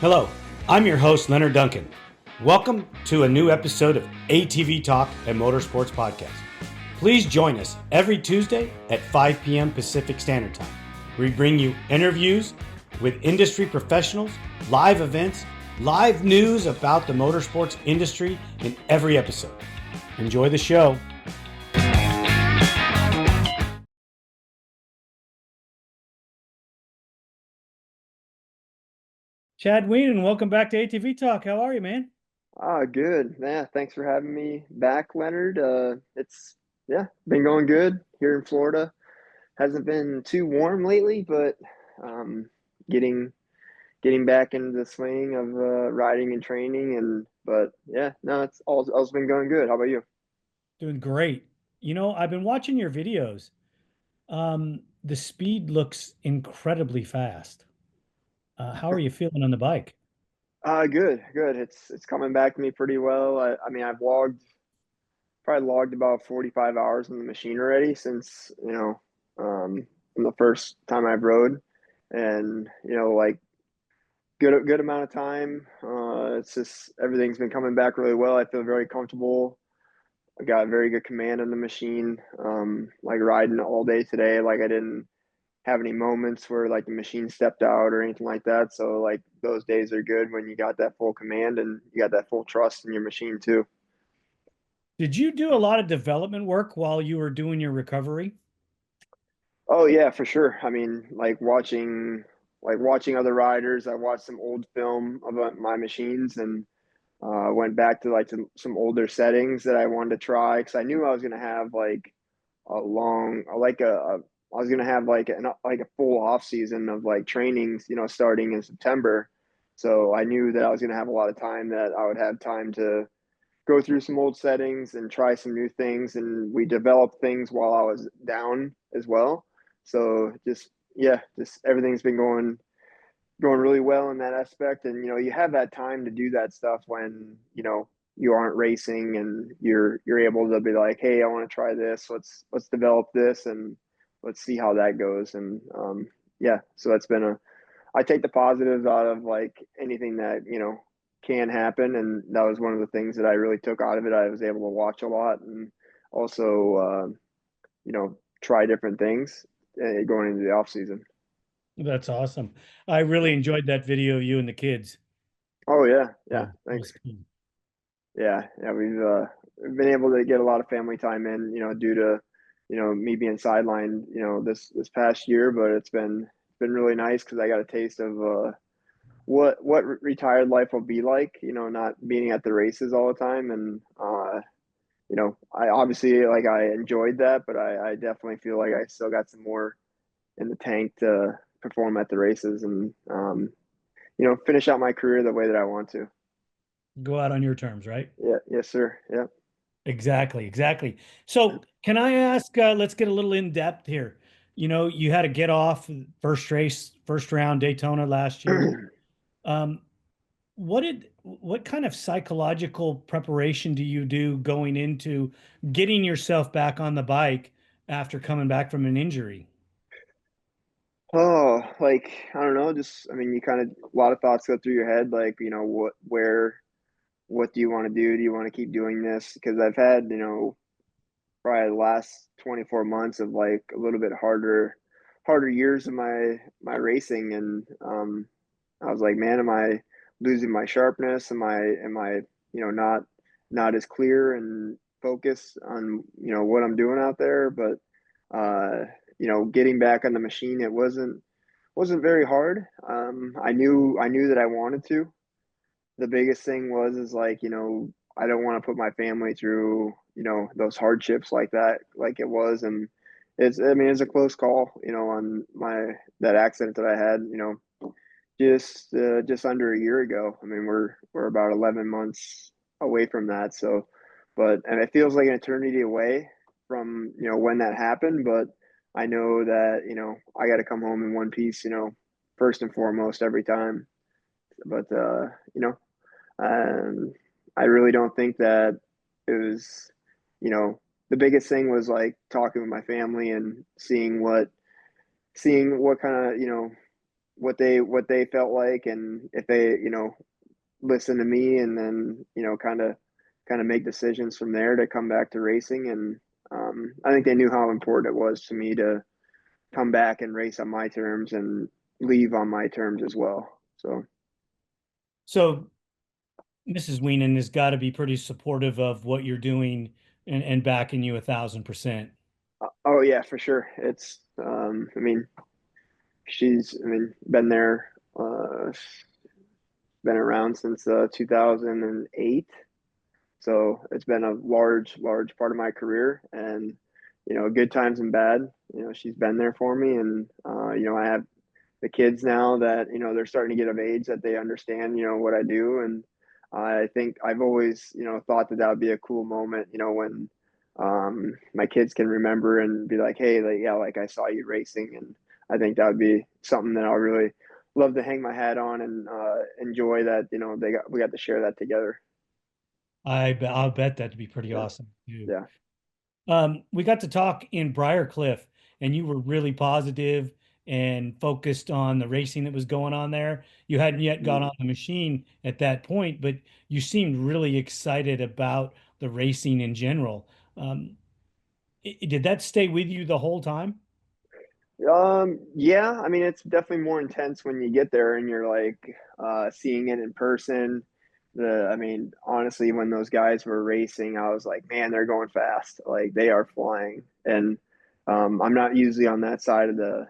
Hello, I'm your host, Leonard Duncan. Welcome to a new episode of ATV-TALK and Motorsports Podcast. Please join us every Tuesday at 5 p.m. Pacific Standard Time. We bring you interviews with industry professionals, live events, live news about the motorsports industry in every episode. Enjoy the show. Chad Wienen, welcome back to ATV Talk. How are you, man? Good. Yeah, thanks for having me back, Leonard. It's been going good here in Florida. Hasn't been too warm lately, but um, getting getting back into the swing of riding and training. But yeah, no, it's all's been going good. How about you? Doing great. I've been watching your videos. The speed looks incredibly fast. How are you feeling on the bike? Good, good. It's coming back to me pretty well. I mean, probably logged about 45 hours in the machine already since from the first time I've rode, and like good amount of time. It's just everything's been coming back really well. I feel very comfortable. I got very good command on the machine. Like riding all day today, like I didn't have any moments where like the machine stepped out or anything like that. So like those days are good when you got that full command and you got that full trust in your machine too. Did you do a lot of development work while you were doing your recovery? Oh yeah, for sure. I mean, watching other riders. I watched some old film about my machines and went back to like some older settings that I wanted to try because I knew I was gonna have like a long like a I was gonna have like a full off season of like trainings, starting in September. So I knew that I was gonna have a lot of time that I would have time to go through some old settings and try some new things. And we developed things while I was down as well. So just everything's been going really well in that aspect. And you have that time to do that stuff when you aren't racing and you're able to be like, hey, I want to try this. Let's develop this and let's see how that goes. And yeah, so that's been a I take the positives out of like anything that can happen, and that was one of the things that I really took out of it. I was able to watch a lot and also try different things going into the off season. That's awesome. I really enjoyed that video of you and the kids. Oh yeah, Yeah, yeah. it was Thanks. cool. Yeah, yeah. We've been able to get a lot of family time in, due to me being sidelined, this past year. But it's been really nice because I got a taste of what retired life will be like. Not being at the races all the time, and I obviously like I enjoyed that, but I definitely feel like I still got some more in the tank to perform at the races and finish out my career the way that I want to. Go out on your terms, right? Yeah, yes, sir. Yeah. Exactly, exactly. So, can I ask, let's get a little in depth here. You had to get off first race, first round Daytona last year. Um, what kind of psychological preparation do you do going into getting yourself back on the bike after coming back from an injury? Oh, like I don't know, just I mean, you kind of a lot of thoughts go through your head, like what do you want to do? Do you want to keep doing this? Because I've had probably the last 24 months of like a little bit harder years of my racing, and I was like, man, am I losing my sharpness? Am I not as clear and focused on what I'm doing out there? But getting back on the machine, it wasn't very hard. I knew that I wanted to. The biggest thing was is like I don't want to put my family through those hardships like that, like it was. And I mean it's a close call on my that accident that I had just under a year ago. I mean, we're about 11 months away from that. So, and it feels like an eternity away from when that happened. But I know that I got to come home in one piece. First and foremost every time. But um, I really don't think that it was. You know, the biggest thing was like talking with my family and seeing what kind of what they felt like, and if they listen to me, and then kind of make decisions from there to come back to racing. And I think they knew how important it was to me to come back and race on my terms and leave on my terms as well. So So Mrs. Wienen has got to be pretty supportive of what you're doing and backing you 1,000%. oh yeah, for sure. It's I mean, she's been there, been around since 2008. So it's been a large part of my career, and good times and bad. She's been there for me, and I have the kids now that they're starting to get of age that they understand what I do. And I think I've always thought that that would be a cool moment, when my kids can remember and be like, hey, like, yeah, like I saw you racing. And I think that would be something that I'll really love to hang my hat on, and enjoy that we got to share that together. I'll bet that'd be pretty Yeah, awesome too. yeah. We got to talk in Briarcliff, and you were really positive and focused on the racing that was going on there. You hadn't yet got Mm. on the machine at that point, but you seemed really excited about the racing in general. Did that stay with you the whole time? Yeah, I mean, it's definitely more intense when you get there and you're like seeing it in person. I mean, honestly, when those guys were racing, I was like, man, they're going fast. Like they are flying. And I'm not usually on that side of the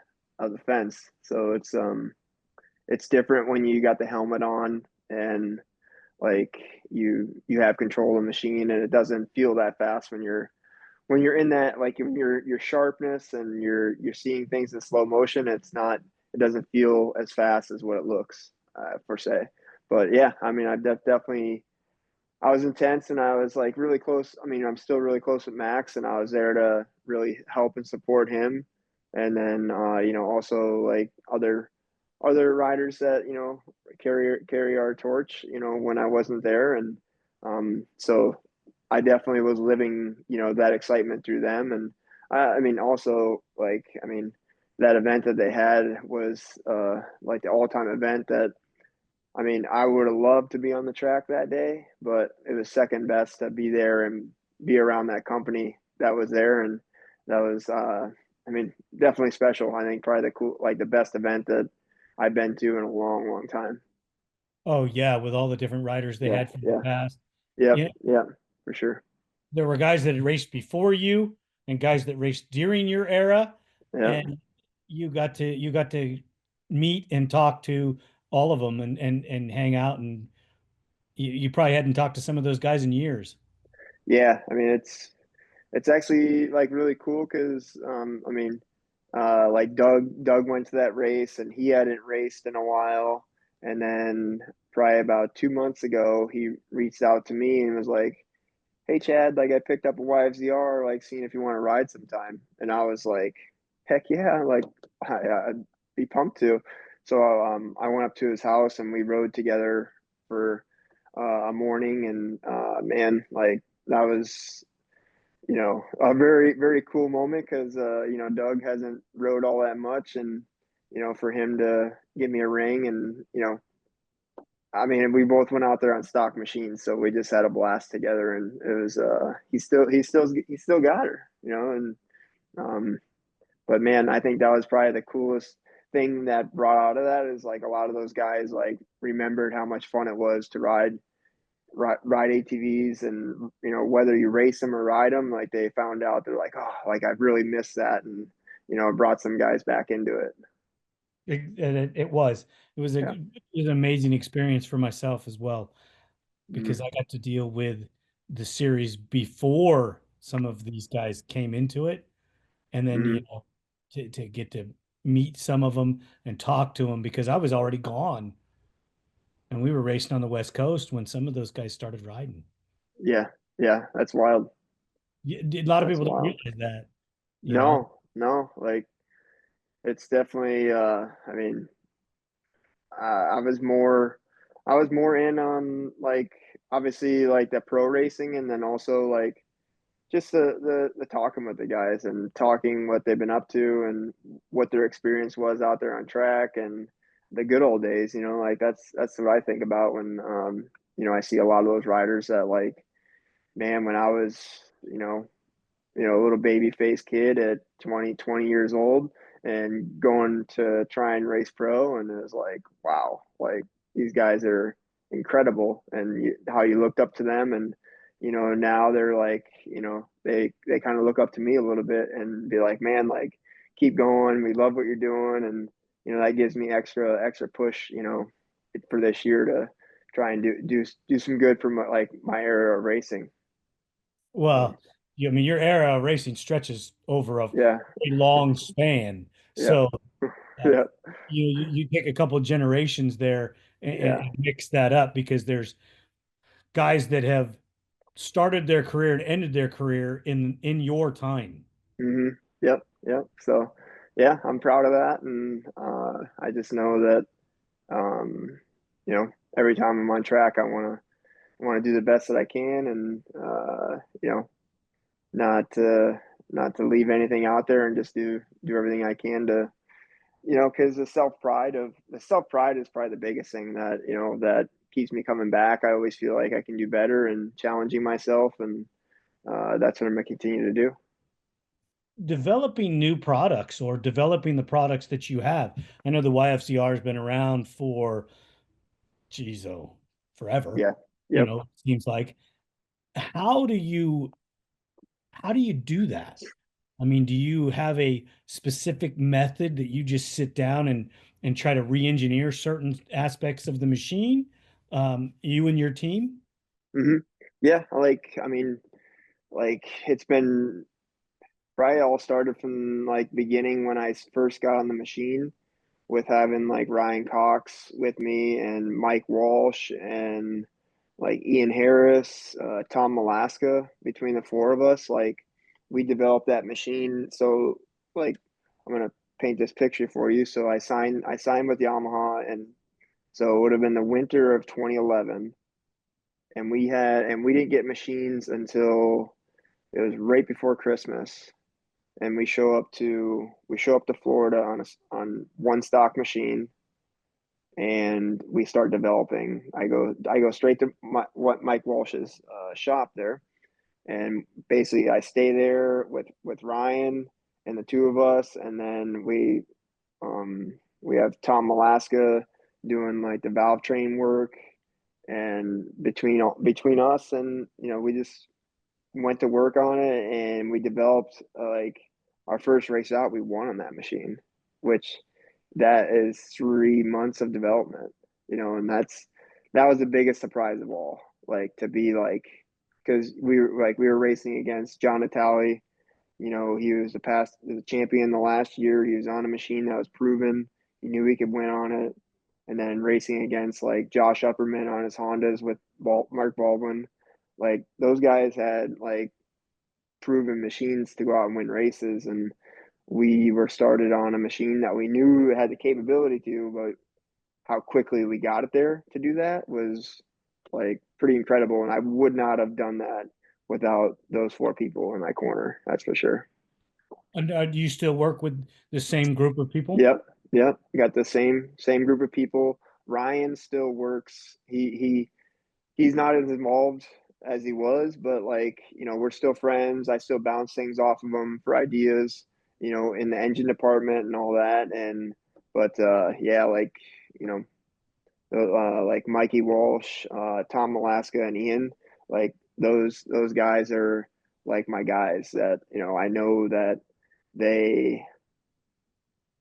fence. So it's different when you got the helmet on, and like you have control of the machine, and it doesn't feel that fast when you're in that, like in your sharpness, and you're seeing things in slow motion. It doesn't feel as fast as what it looks, per se. But yeah, I mean, definitely, I was intense, and I was like really close. I mean, I'm still really close with Max, and I was there to really help and support him. And then also like other riders that carry our torch, when I wasn't there. And so I definitely was living, that excitement through them. And I mean, also, like, I mean, that event that they had was like the all-time event that, I mean, I would have loved to be on the track that day, but it was second best to be there and be around that company that was there. And that was, I mean, definitely special. I think probably like the best event that I've been to in a long time. Oh yeah, with all the different riders they Yeah, had from the yeah, past. yep, Yeah, yep, for sure. there were guys that had raced before you and guys that raced during your era, Yeah. and you got to meet and talk to all of them and hang out, and you probably hadn't talked to some of those guys in years. Yeah, I mean, it's actually like really cool because I mean, like Doug went to that race, and he hadn't raced in a while. And then probably about 2 months ago, he reached out to me and was like, hey Chad, like I picked up a YFZR, like seeing if you want to ride sometime. And I was like, heck yeah, like I'd be pumped to. So I went up to his house, and we rode together for a morning. And man, like that was a very cool moment because Doug hasn't rode all that much. And for him to give me a ring, and I mean, we both went out there on stock machines, so we just had a blast together. And it was he still got her, and um, but man, I think that was probably the coolest thing that brought out of that is like a lot of those guys like remembered how much fun it was to ride ATVs. And whether you race them or ride them, like they found out, they're like, oh, like I've really missed that. And it brought some guys back into it. It was it was an amazing experience for myself as well because Mm-hmm. I got to deal with the series before some of these guys came into it, and then Mm-hmm. to get to meet some of them and talk to them because I was already gone and we were racing on the West Coast when some of those guys started riding. Yeah, yeah, that's wild. A lot of That's people don't wild. realize that, you know. No, no, like it's definitely. I mean, I was more in on like obviously like the pro racing, and then also like just the talking with the guys and talking what they've been up to and what their experience was out there on track. And the good old days, like that's what I think about when I see a lot of those riders that like, man, when I was, you know, a little baby face kid at 20 years old and going to try and race pro. And it was like, wow, like these guys are incredible. And how you looked up to them. And, now they're like, they kind of look up to me a little bit and be like, man, like keep going. We love what you're doing. And, that gives me extra push, for this year to try and do some good for my era of racing. So, Well, I mean, your era of racing stretches over a yeah. pretty long span. Yeah. So uh, Yeah. you take a couple generations there Yeah. and mix that up because there's guys that have started their career and ended their career in your time. Yep. Yep. So, yeah, I'm proud of that, and I just know that um, you know every time I'm on track, I want to do the best that I can, and not to leave anything out there, and just do everything I can to because the self pride is probably the biggest thing that that keeps me coming back. I always feel like I can do better and challenging myself, and that's what I'm gonna continue to do. Developing new products or developing the products that you have. I know the YFCR has been around for, geez, oh, forever. Yeah. Yep. It seems like. How do you how do you do that? I mean, do you have a specific method that you just sit down and try to re-engineer certain aspects of the machine, you and your team? hmm Yeah, I mean, like it's been probably all started from like beginning when I first got on the machine with having like Ryan Cox with me and Mike Walsh and like Ian Harris, Tom Malaska. Between the four of us, like we developed that machine. So like I'm gonna paint this picture for you. So I signed with Yamaha, and so it would have been the winter of 2011, and we didn't get machines until it was right before Christmas, and we show up to Florida on one stock machine, and we start developing. I go straight to what Mike Walsh's shop there, and basically I stay there with Ryan and the two of us, and then we have Tom Malaska doing like the valve train work, and between us, and we just went to work on it, and we developed like our first race out, we won on that machine, which that is 3 months of development, and that was the biggest surprise of all. Like to be like, because we were racing against John Natale. He was the champion the last year. He was on a machine that was proven. He knew he could win on it. And then racing against like Josh Upperman on his Hondas with Mark Baldwin, like those guys had like proven machines to go out and win races, and we were started on a machine that we knew had the capability to, but how quickly we got it there to do that was like pretty incredible. And I would not have done that without those four people in my corner. That's for sure. And do you still work with the same group of people? Yep. Yep. Got the same group of people. Ryan still works. He's not as involved as he was, but like, we're still friends. I still bounce things off of him for ideas, in the engine department and all that. And, but, yeah, like, you know, like Mikey Walsh, Tom Alaska, and Ian, like those guys are like my guys that, I know that they,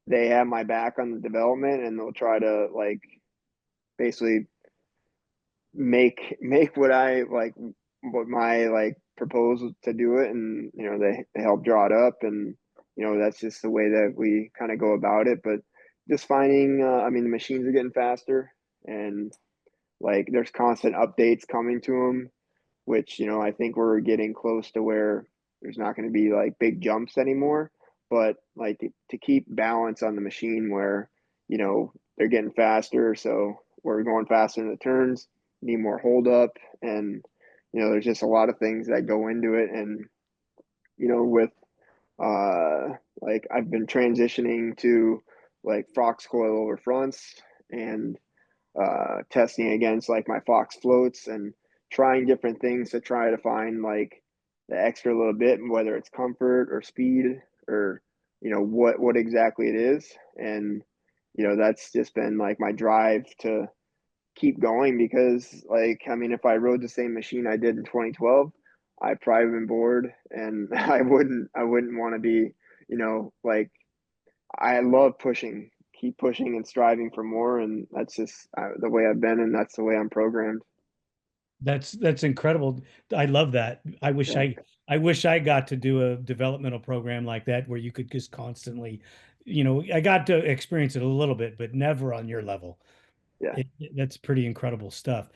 they have my back on the development, and they'll try to like basically make what I like, what my like proposal to do it, and they help draw it up, and that's just the way that we kind of go about it. But just finding, I mean, the machines are getting faster, and like there's constant updates coming to them, which I think we're getting close to where there's not going to be like big jumps anymore, but like to keep balance on the machine where they're getting faster, so we're going faster in the turns, need more hold up, and there's just a lot of things that go into it. And with like I've been transitioning to like Fox coil over fronts, and testing against like my Fox floats and trying different things to try to find like the extra little bit, whether it's comfort or speed or what exactly it is. And that's just been like my drive to keep going because like I mean if I rode the same machine I did in 2012, I'd probably been bored and I wouldn't want to be, like I love pushing, keep pushing and striving for more, and that's just the way I've been, and that's the way I'm programmed. That's incredible. I love that. Yeah, I wish I got to do a developmental program like that where you could just constantly, I got to experience it a little bit, but never on your level. yeah. That's pretty incredible stuff.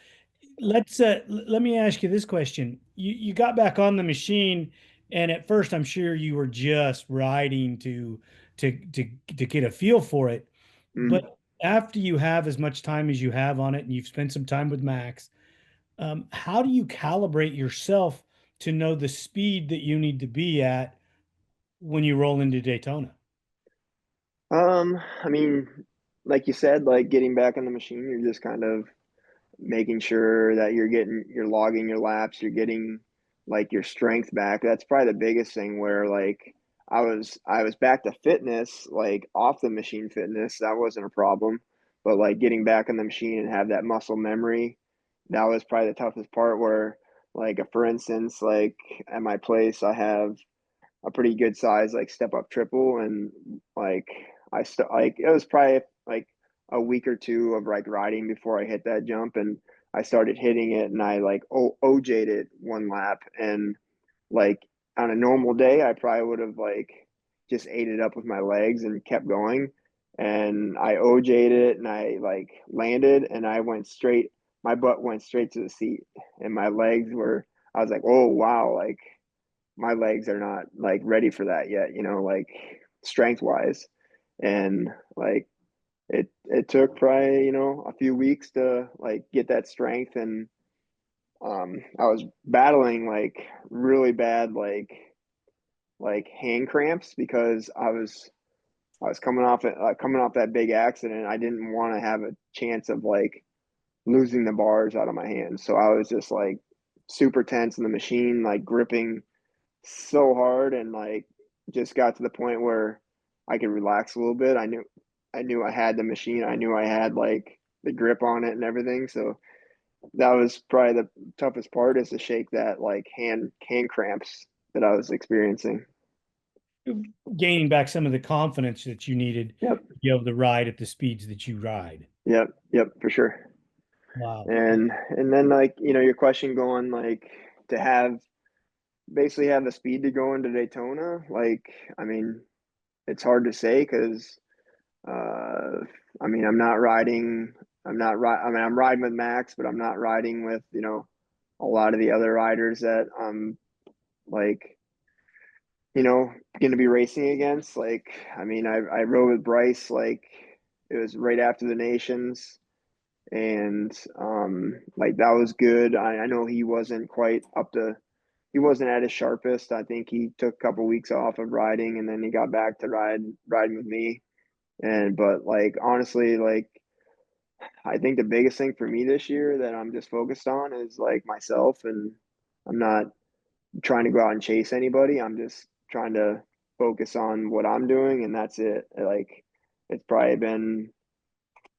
Let me ask you this question. You got back on the machine, and at first I'm sure you were just riding to get a feel for it. Mm. But after you have as much time as you have on it and you've spent some time with Max, how do you calibrate yourself to know the speed that you need to be at when you roll into Daytona? I mean, like you said, like getting back on the machine, you're just kind of making sure that you're logging your laps, you're getting like your strength back. That's probably the biggest thing where like I was back to fitness, like off the machine fitness, that wasn't a problem. But like getting back on the machine and have that muscle memory, that was probably the toughest part where like for instance, like at my place I have a pretty good size like step up triple and like like it was probably like a week or two of like riding before I hit that jump and I started hitting it and I like OJ'd it one lap and like on a normal day I probably would have like just ate it up with my legs and kept going and I OJ'd it and I like landed and I went straight, my butt went straight to the seat and my legs were, I was like, oh wow, like my legs are not like ready for that yet, like strength wise. And like it took probably, a few weeks to like get that strength and I was battling like really bad like hand cramps because I was coming off that big accident. I didn't want to have a chance of like losing the bars out of my hands. So I was just like super tense in the machine, like gripping so hard and like just got to the point where I could relax a little bit. I knew I had the machine. I knew I had like the grip on it and everything. So that was probably the toughest part is to shake that like hand cramps that I was experiencing. Gaining back some of the confidence that you needed Yep. to be able to ride at the speeds that you ride. Yep. Yep, for sure. Wow. And then like, your question going like to have basically have the speed to go into Daytona, like I mean, it's hard to say because Uh, I mean, I'm not riding. I'm not I mean, I'm riding with Max, but I'm not riding with a lot of the other riders that I'm like going to be racing against. Like, I mean, I rode with Bryce like it was right after the Nations, and like that was good. I know he wasn't quite up to. He wasn't at his sharpest. I think he took a couple weeks off of riding, and then he got back to riding with me. And but like honestly, like I think the biggest thing for me this year that I'm just focused on is like myself, and I'm not trying to go out and chase anybody. I'm just trying to focus on what I'm doing, and that's it. Like it's probably been,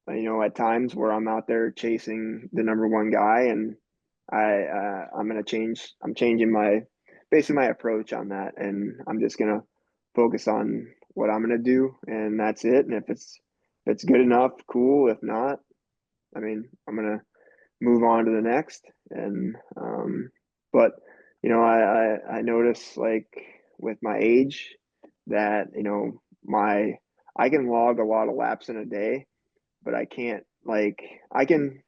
at times where I'm out there chasing the number one guy, and I'm gonna change. I'm changing my basically my approach on that, and I'm just gonna focus on what I'm gonna do, and that's it. And if it's good enough, cool. If not, I mean, I'm gonna move on to the next. And but I notice like with my age that my I can log a lot of laps in a day, but I can't like I can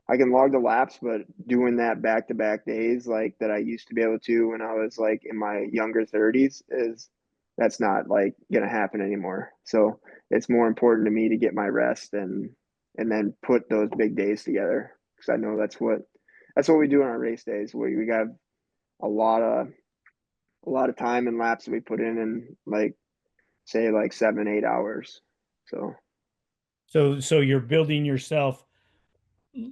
log the laps, but doing that back to back days like that I used to be able to when I was like in my younger 30s is that's not like gonna happen anymore. So it's more important to me to get my rest and then put those big days together because I know that's what we do on our race days where we got a lot of a lot of time and laps that we put in like say like 7 8 hours. So So you're building yourself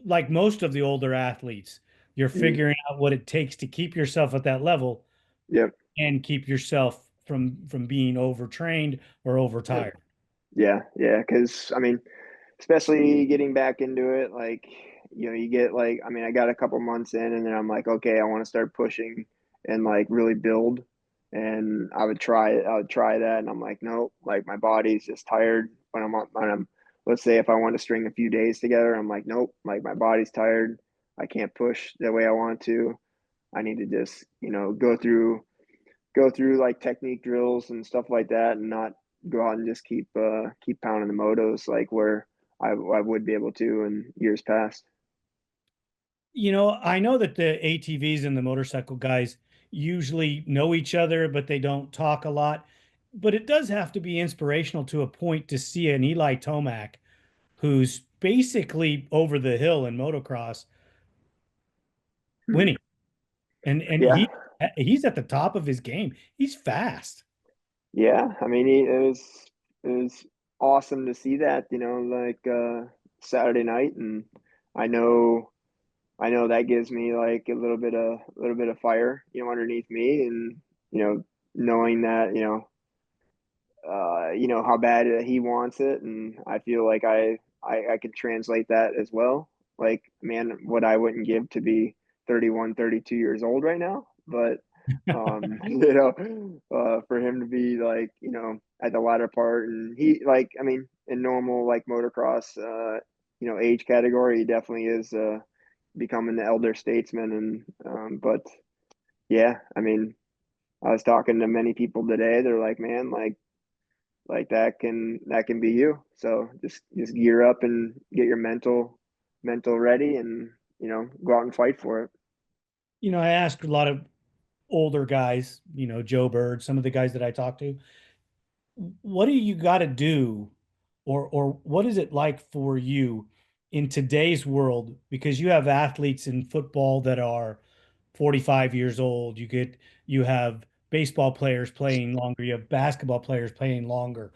like most of the older athletes. You're Mhm. figuring out what it takes to keep yourself at that level Yep. and keep yourself from being overtrained or Yep. overtired. Yeah. Yeah. Because I mean, especially getting back into it, like, you get like, I mean, I got a couple months in, and then I'm like, okay, I want to start pushing and like really build. And I would try that, and I'm like, nope, like my body's just tired let's say if I want to string a few days together, I'm like, nope, like my body's tired. I can't push the way I want to. I need to just, go through like technique drills and stuff like that, and not go out and just keep pounding the motos like where I would be able to in years past. I know that the ATVs and the motorcycle guys usually know each other, but they don't talk a lot. But it does have to be inspirational to a point to see an Eli Tomac who's basically over the hill in motocross Hmm. winning. And Yeah, he's at the top of his game. He's fast. yeah. I mean, it was awesome to see that, like Saturday night, and I know I know that gives me like a little bit of fire, underneath me, and knowing that how bad he wants it, and I feel like I can translate that as well. Like, man, what I wouldn't give to be 31, 32 years old right now, but for him to be like, at the latter part, and he like, I mean, in normal like motocross, age category, he definitely is becoming the elder statesman, and but yeah, I mean, I was talking to many people today. They're like, man, like that can be you. So just gear up and get your mental ready, and go out and fight for it. I asked a lot of older guys, Joe Bird, some of the guys that I talked to, what do you got to do, or what is it like for you in today's world? Because you have athletes in football that are 45 years old. You have baseball players playing longer. You have basketball players playing longer.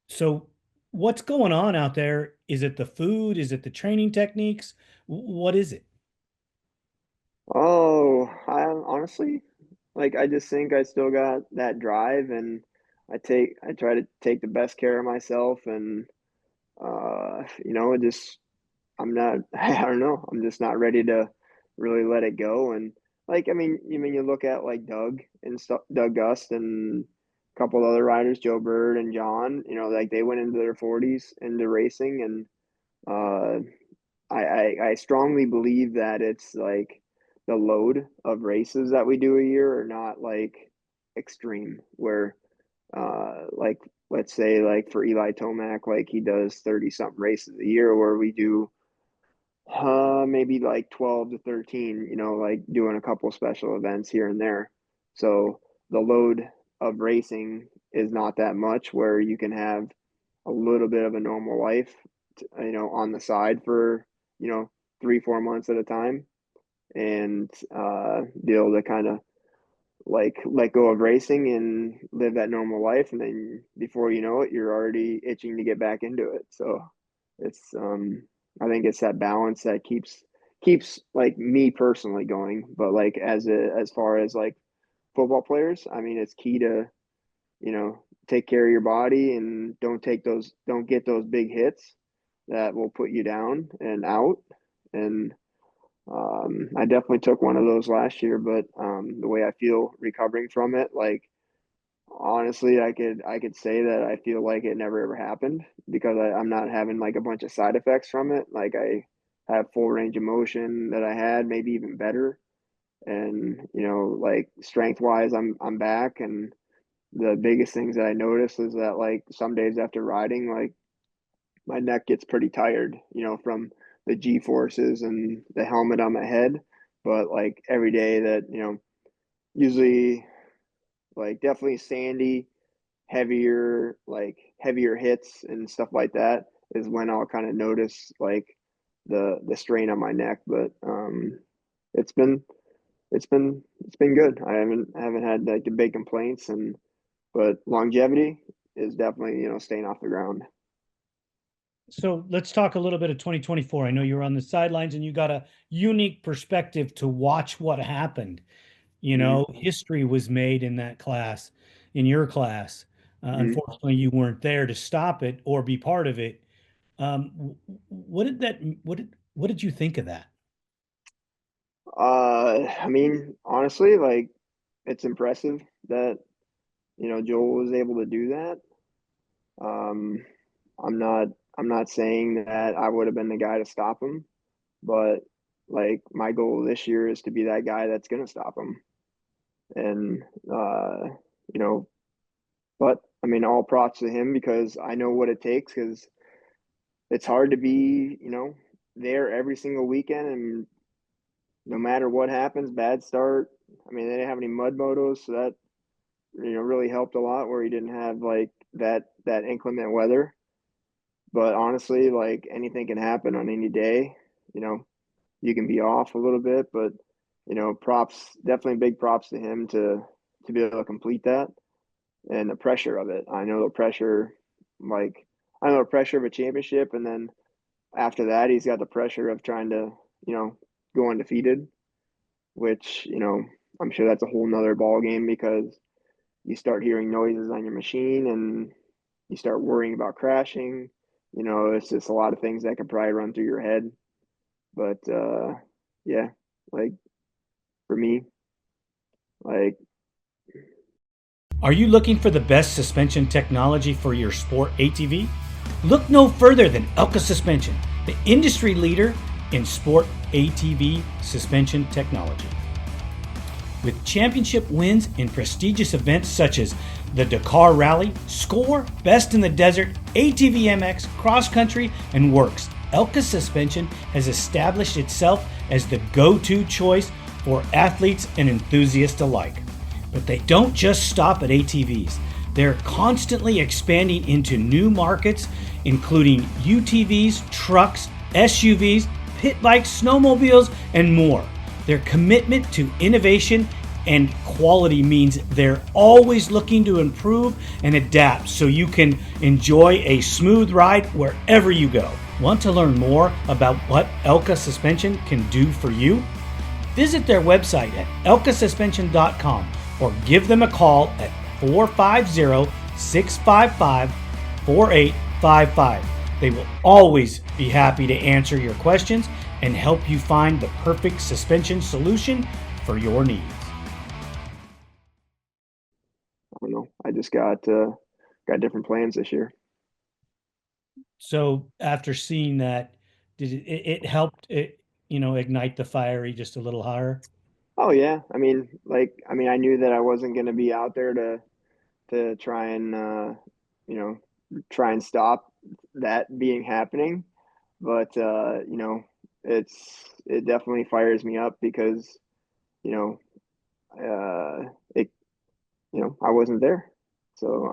So what's going on out there? Is it the food? Is it the training techniques? What is it? Oh, I honestly, like, I just think I still got that drive, and I try to take the best care of myself, and just I'm not I don't know, I'm just not ready to really let it go. And like, I mean, you look at like Doug and stuff, Doug Gust, and a couple other riders, Joe Bird and John, like they went into their 40s into racing, and uh I strongly believe that it's like the load of races that we do a year are not like extreme, where like, let's say like for Eli Tomac, like he does 30 something races a year, where we do maybe like 12 to 13, like doing a couple special events here and there. So the load of racing is not that much, where you can have a little bit of a normal life, on the side for, 3, 4 months at a time, and be able to kind of like let go of racing and live that normal life. And then before you know it, you're already itching to get back into it. So it's I think it's that balance that keeps like me personally going. But like, as far as like football players, I mean, it's key to, take care of your body, and don't get those big hits that will put you down and out. And I definitely took one of those last year, but the way I feel recovering from it, like, honestly, I could say that I feel like it never ever happened, because I'm not having like a bunch of side effects from it. Like, I have full range of motion that I had, maybe even better. And like, strength wise, I'm back. And the biggest things that I noticed is that, like, some days after riding, like, my neck gets pretty tired, from the G forces and the helmet on my head. But like, every day that, usually, like, definitely sandy, heavier hits and stuff like that is when I'll kind of notice like the strain on my neck. But it's been it's been good. I haven't had like the big complaints, and but longevity is definitely, staying off the ground. So let's talk a little bit of 2024. I know you were on the sidelines and you got a unique perspective to watch what happened. Mm-hmm. History was made in that class, in your class. Mm-hmm. Unfortunately, you weren't there to stop it or be part of it. What did that, what did you think of that? I mean, honestly, like it's impressive that Joel was able to do that. Um, I'm not I'm not saying that I would have been the guy to stop him, but like my goal this year is to be that guy that's gonna stop him. And you know, but I mean, all props to him because I know what it takes because it's hard to be there every single weekend and no matter what happens, bad start. I mean, they didn't have any mud motos, so that really helped a lot where he didn't have like that inclement weather. But honestly, like anything can happen on any day. You know, you can be off a little bit, but props definitely big props to him to be able to complete that and the pressure of it. I know the pressure, like I know the pressure of a championship, and then after that, he's got the pressure of trying to go undefeated, which I'm sure that's a whole nother ball game because you start hearing noises on your machine and you start worrying about crashing. It's just a lot of things that could probably run through your head. But yeah, like for me, like Are you looking for the best suspension technology for your sport ATV? Look no further than Elka Suspension, the industry leader in sport ATV suspension technology. With championship wins in prestigious events such as the Dakar Rally, Score, Best in the Desert, ATV MX, Cross Country, and Works, Elka Suspension has established itself as the go-to choice for athletes and enthusiasts alike. But they don't just stop at ATVs. They're constantly expanding into new markets, including UTVs, trucks, SUVs, pit bikes, snowmobiles, and more. Their commitment to innovation and quality means they're always looking to improve and adapt so you can enjoy a smooth ride wherever you go. Want to learn more about what Elka Suspension can do for you? Visit their website at elkasuspension.com or give them a call at 450 655 4855. They will always be happy to answer your questions and help you find the perfect suspension solution for your needs. I don't know. I just got different plans this year. So after seeing that, did it helped it, ignite the fiery just a little higher? Oh yeah, I mean, I knew that I wasn't going to be out there to try and you know try and stop that being happening, but it definitely fires me up because you know it I wasn't there, so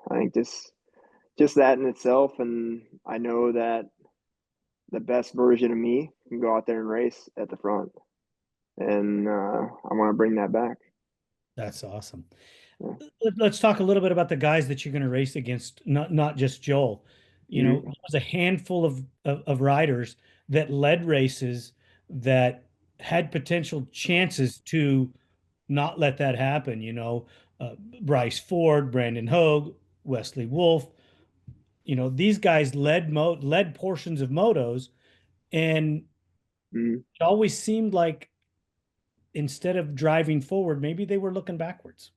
I think just that in itself, and I know that the best version of me can go out there and race at the front, and I want to bring that back. That's awesome. Yeah. Let's talk a little bit about the guys that you're going to race against, not just Joel. Mhm. There was a handful of riders that led races that had potential chances to not let that happen. Bryce Ford, Brandon Hogue, Wesley Wolf. These guys led portions of motos, and Mhm. it always seemed like instead of driving forward, maybe they were looking backwards.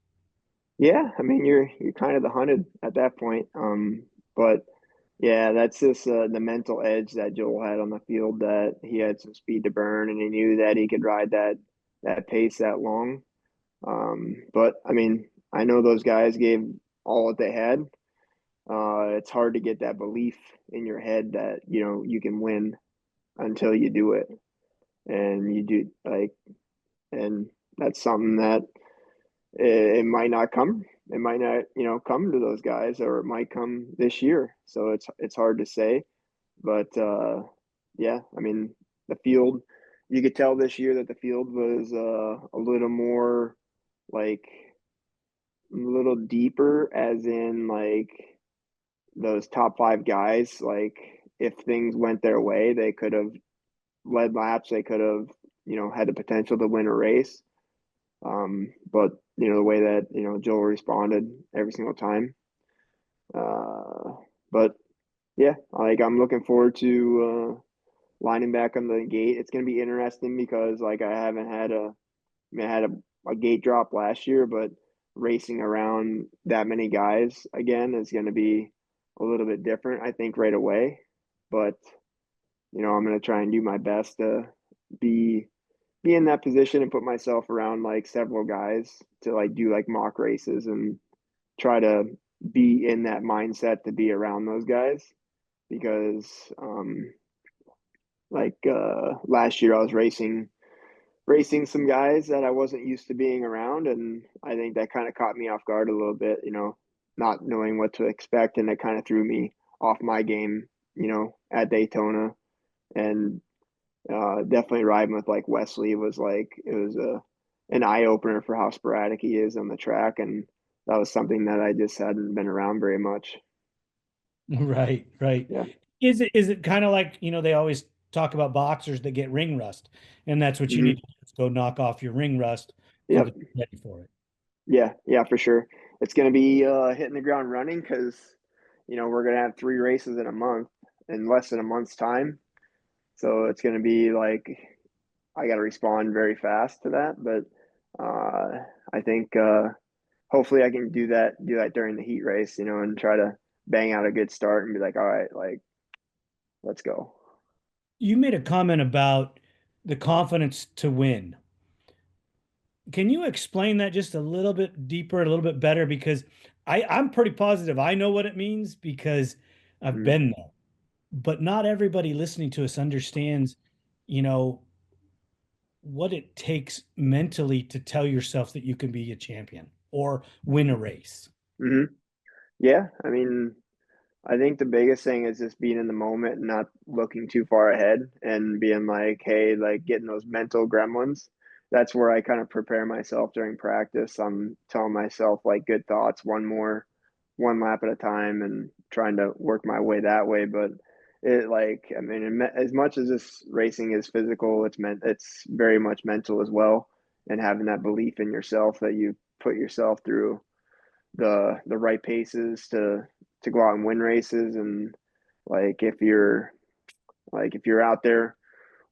Yeah, I mean you're kind of the hunted at that point. But yeah, that's just the mental edge that Joel had on the field that he had some speed to burn and he knew that he could ride that pace that long. But I mean, I know those guys gave all that they had. It's hard to get that belief in your head that you can win until you do it, and you do and that's something that it might not come. It might not, come to those guys, or it might come this year. So it's hard to say, but yeah, I mean, the field. You could tell this year that the field was a little more like a little deeper, as in like those top five guys. Like if things went their way, they could have led laps. They could have, had the potential to win a race. But the way that Joel responded every single time. But yeah, like I'm looking forward to lining back on the gate. It's going to be interesting because like I haven't had I had a gate drop last year, but racing around that many guys again is going to be a little bit different, I think, right away. But I'm going to try and do my best to be be in that position and put myself around like several guys to like do like mock races and try to be in that mindset to be around those guys because last year I was racing some guys that I wasn't used to being around, and I think that kind of caught me off guard a little bit, not knowing what to expect, and it kind of threw me off my game, at Daytona, and definitely riding with like Wesley was like it was a an eye opener for how sporadic he is on the track, and that was something that I just hadn't been around very much. Right, right. Yeah. Is it kind of like, they always talk about boxers that get ring rust, and that's what you need Hmm. to do is go knock off your ring rust so Yep. that you're ready for it. Yeah. Yeah. For sure. It's going to be hitting the ground running because we're going to have 3 races in a month in less than a month's time. So it's going to be like I got to respond very fast to that. But I think hopefully I can do that during the heat race, and try to bang out a good start and be like, all right, like let's go. You made a comment about the confidence to win. Can you explain that just a little bit deeper, a little bit better? Because I'm pretty positive I know what it means because I've Mm-hmm. been there. But not everybody listening to us understands, you know, what it takes mentally to tell yourself that you can be a champion or win a race. Mm-hmm. Yeah, I mean, I think the biggest thing is just being in the moment and not looking too far ahead and being like, hey, like getting those mental gremlins. That's where I kind of prepare myself during practice. I'm telling myself like good thoughts, one lap at a time and trying to work my way that way. But I mean, as much as this racing is physical, it's very much mental as well. And having that belief in yourself that you put yourself through the right paces to go out and win races and like if you're out there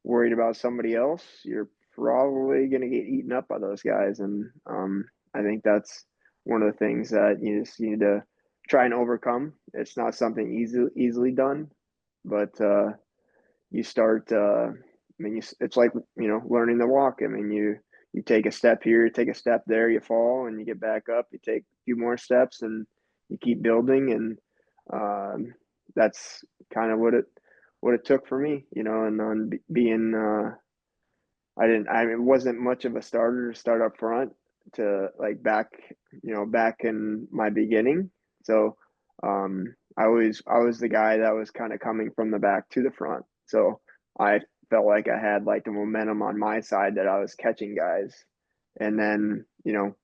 worried about somebody else, you're probably going to get eaten up by those guys. And I think that's one of the things that you just need to try and overcome. It's not something easily done, but you start. I mean, it's like learning to walk. I mean, you take a step here, you take a step there, you fall, and you get back up. You take a few more steps, and you keep building. And that's kind of what it took for me, and on being I wasn't much of a starter to start up front to like back in my beginning. So I was the guy that was kind of coming from the back to the front. So I felt like I had like the momentum on my side that I was catching guys. And then, you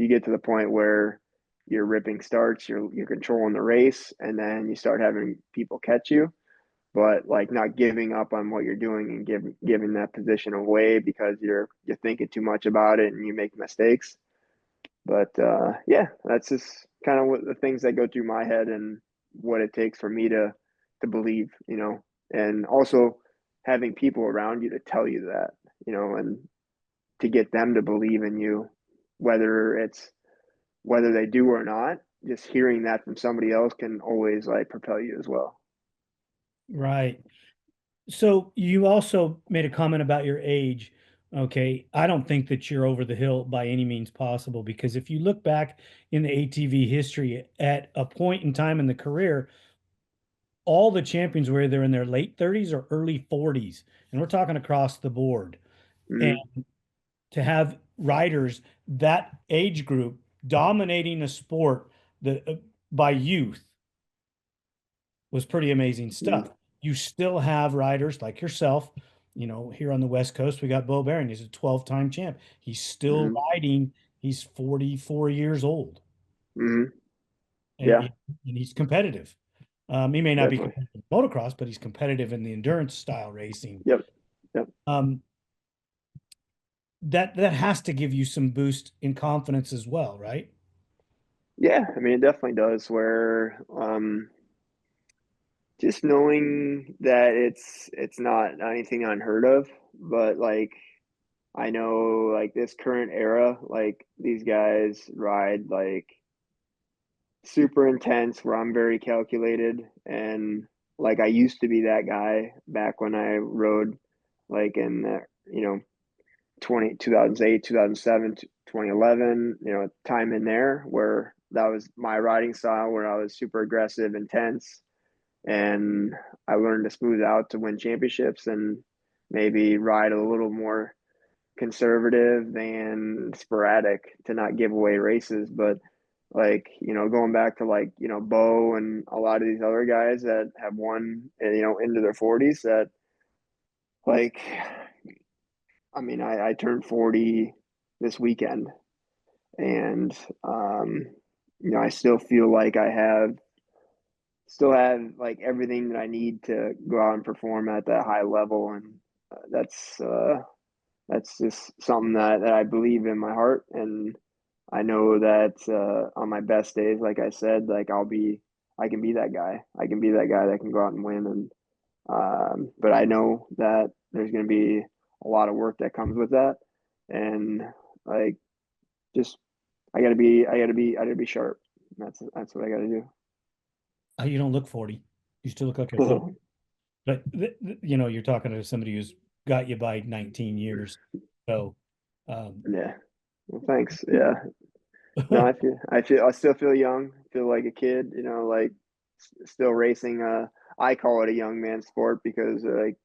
get to the point where you're ripping starts, you're controlling the race, and then you start having people catch you but like not giving up on what you're doing and giving that position away because you're thinking too much about it and you make mistakes. But yeah, that's just kind of what the things that go through my head and what it takes for me to believe, and also having people around you to tell you that, and to get them to believe in you, whether they do or not. Just hearing that from somebody else can always like propel you as well. Right. So you also made a comment about your age. Okay. I don't think that you're over the hill by any means possible because if you look back in the ATV history at a point in time in the career, all the champions were either in their late 30s or early 40s. And we're talking across the board. And Mm-hmm. to have riders that age group dominating a sport that by youth was pretty amazing Mm-hmm. stuff. You still have riders like yourself, here on the West Coast, we got Bo Barron. He's a 12-time champ. He's still Mm-hmm. riding. He's 44 years old Mm-hmm. and, Yeah, and he's competitive. He may not be definitely. competitive motocross, but he's competitive in the endurance style racing. Yep. Yep. Um, that has to give you some boost in confidence as well, right? Yeah, I mean, it definitely does. Where just knowing that it's not anything unheard of, but like I know like this current era, like these guys ride like super intense where I'm very calculated and like I used to be that guy back when I rode like in the, 2008, 2007, 2011, time in there where that was my riding style where I was super aggressive, intense, and I learned to smooth out to win championships and maybe ride a little more conservative than sporadic to not give away races. But like, going back to like, Bo and a lot of these other guys that have won, into their 40s that like, I mean, I turned 40 this weekend and, um, I still feel like still have like everything that I need to go out and perform at that high level. And that's just something that I believe in my heart. And I know that on my best days, like I said, like I can be that guy. I can be that guy that can go out and win. And but I know that there's going to be a lot of work that comes with that, and like just I gotta be sharp. That's what I got to do. You don't look 40. You still look like a kid. But you're talking to somebody who's got you by 19 years. So, um, Yeah. Well, thanks. Yeah. No, I still feel young. Feel like a kid. Like still racing. I call it a young man sport because like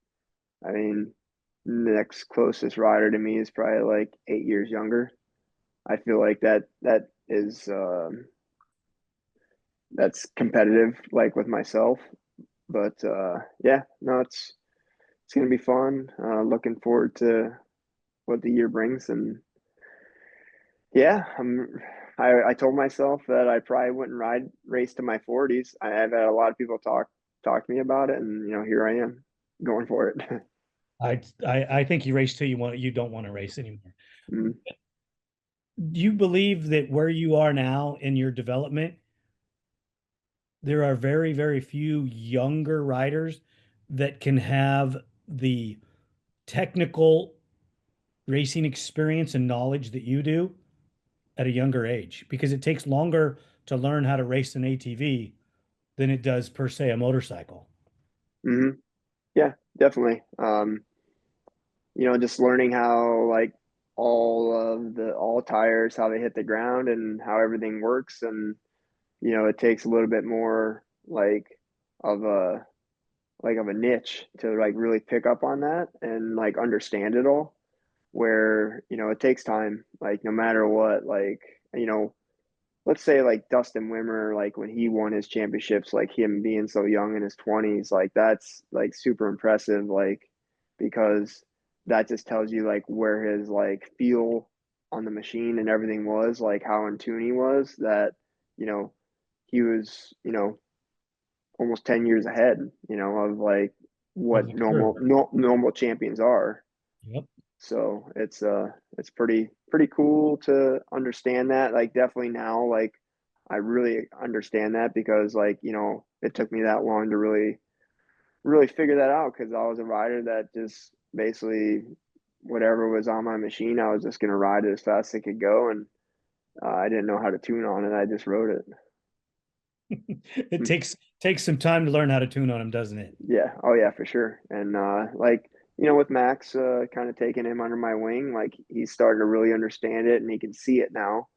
I mean, the next closest rider to me is probably like 8 years younger. I feel like that is that's competitive, like with myself. But yeah, no, it's gonna be fun. Looking forward to what the year brings, and yeah, I told myself that I probably wouldn't ride race to my 40s. I've had a lot of people talk to me about it, and here I am going for it. I think you race till you don't want to race anymore. Mm, Do you believe that where you are now in your development, there are very, very few younger riders that can have the technical racing experience and knowledge that you do at a younger age? Because it takes longer to learn how to race an ATV than it does per se a motorcycle. hmm Yeah, definitely. Just learning how like all tires, how they hit the ground and how everything works. And, it takes a little bit more of a of a niche to like really pick up on that and like understand it all. Where, it takes time, like no matter what, like, let's say like Dustin Wimmer, like when he won his championships, like him being so young in his 20s, like that's like super impressive, like because that just tells you like where his like feel on the machine and everything was, like how in tune he was, that, you know, he was, almost 10 years ahead, of like Of what the curve. normal champions are. Yep. So it's pretty cool to understand that. Like definitely now, like I really understand that because like, it took me that long to really figure that out because I was a rider that just basically whatever was on my machine, I was just gonna ride it as fast as it could go, and I didn't know how to tune on it. I just rode it. It takes some time to learn how to tune on them, doesn't it? Yeah. Oh yeah, for sure. And like, with Max kind of taking him under my wing, like he's starting to really understand it and he can see it now.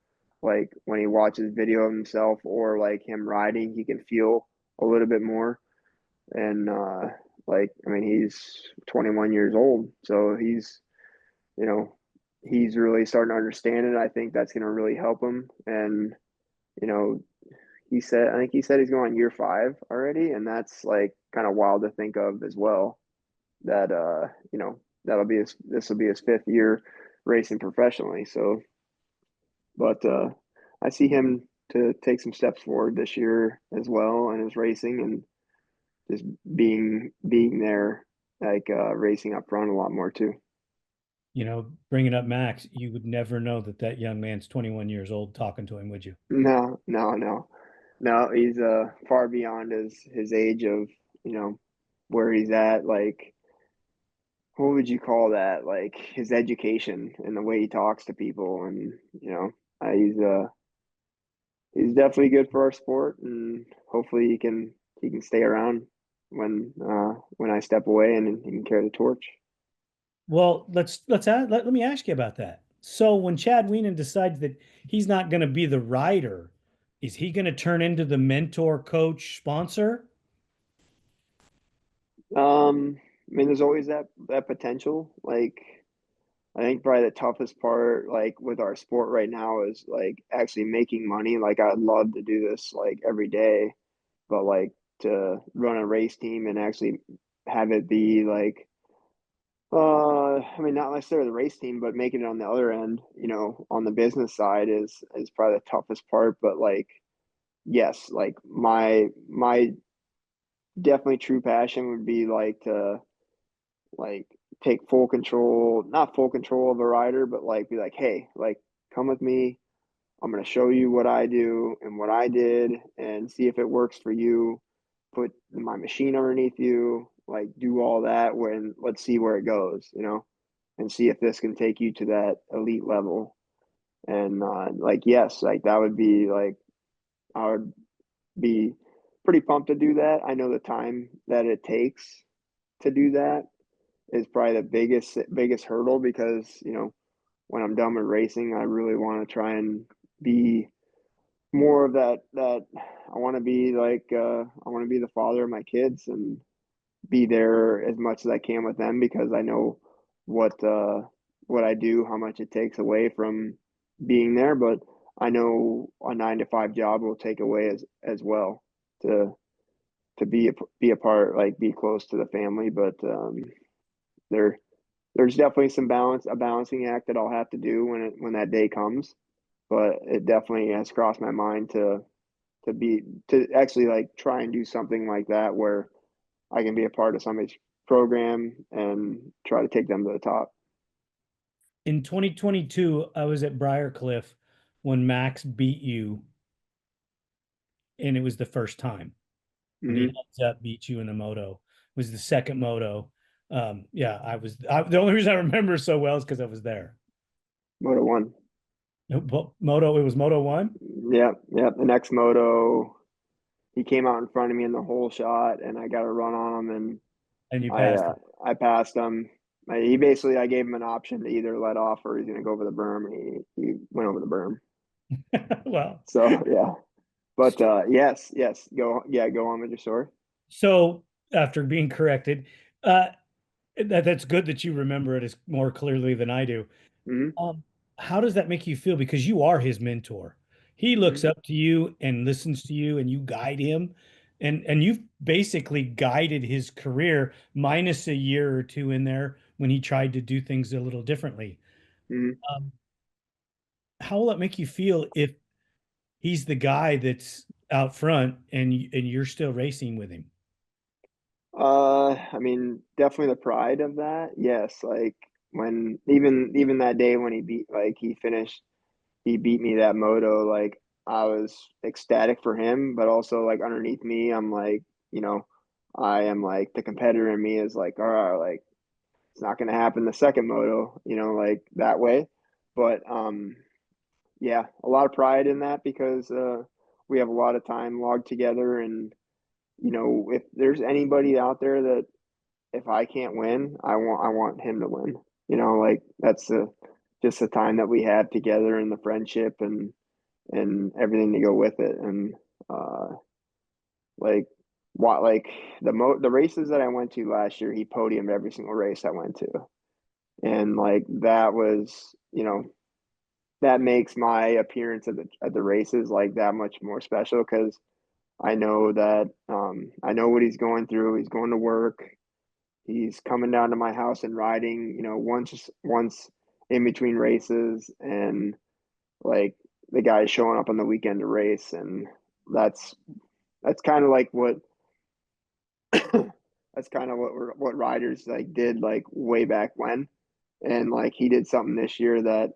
Like when he watches video of himself or like him riding, he can feel a little bit more. And like I mean he's 21 years old, so you know, he's really starting to understand it. I think that's going to really help him. And you know, I think he said he's going on year 5 already, and that's like kind of wild to think of as well. That this will be his 5th year racing professionally. So, but I see him to take some steps forward this year as well in his racing, and just being there, like racing up front a lot more too. Bringing up Max, you would never know that that young man's 21 years old talking to him, would you? No, no, no, no. He's far beyond his age of where he's at. Like, what would you call that? Like his education and the way he talks to people, and he's definitely good for our sport, and hopefully he can stay around when I step away and he can carry the torch. Well, let me ask you about that. So when Chad Wienen decides that he's not going to be the rider, is he going to turn into the mentor, coach, sponsor? I mean, there's always that potential. Like, I think probably the toughest part, like with our sport right now, is like actually making money. Like, I'd love to do this like every day, but like to run a race team and actually have it be like, I mean, not necessarily the race team, but making it on the other end, on the business side is probably the toughest part. But like, yes, like my definitely true passion would be like to like take full control, not full control of a rider, but like be like, hey, like come with me. I'm going to show you what I do and what I did and see if it works for you. Put my machine underneath you, like do all that when let's see where it goes, and see if this can take you to that elite level. And like, yes, like that would be like, I would be pretty pumped to do that. I know the time that it takes to do that is probably the biggest hurdle because when I'm done with racing, I really want to try and be more of that I want to be like I want to be the father of my kids and be there as much as I can with them because I know what what I do, how much it takes away from being there, but I know a 9 to 5 job will take away as well to be a part, like be close to the family. But there there's definitely a balancing act that I'll have to do when that day comes. But it definitely has crossed my mind to actually like try and do something like that where I can be a part of somebody's program and try to take them to the top. In 2022, I was at Briarcliff when Max beat you, and it was the first time when he Mm-hmm. heads up beat you in a moto. It was the second moto. Yeah, the only reason I remember so well is because I was there. Moto one. Moto, it was Moto one, Yep, yep. The next moto, he came out in front of me in the whole shot, and I got a run on him, and and you I passed uh, I passed him. I gave him an option to either let off or he's going to go over the berm, and he went over the berm. it. Well, So yeah, but yes, yes, go on with your story. so after being corrected, uh, that's good that you remember it as more clearly than I do. Mm-hmm. Um, how does that make you feel? Because you are his mentor. He looks Mm-hmm. up to you and listens to you, and you guide him, and you've basically guided his career, minus a year or two in there when he tried to do things a little differently. Mm-hmm. Um, how will it make you feel if he's the guy that's out front and you're still racing with him? I mean, definitely the pride of that. Yes, like when even that day when he beat me that moto, like I was ecstatic for him, but also like underneath me, I'm like, you know, I am like the competitor in me is like, all right, like it's not gonna happen the second moto, like that way. But yeah, a lot of pride in that because we have a lot of time logged together and if there's anybody out there that if I can't win, I want him to win. Like that's just the time that we have together and the friendship and everything to go with it. And uh like what like the races that I went to last year, he podiumed every single race I went to. And like that was, that makes my appearance at the races like that much more special because I know what he's going through. He's going to work. He's coming down to my house and riding, once in between races, and like the guy's showing up on the weekend to race, and that's kind of like what that's kind of what riders like did like way back when, and like he did something this year that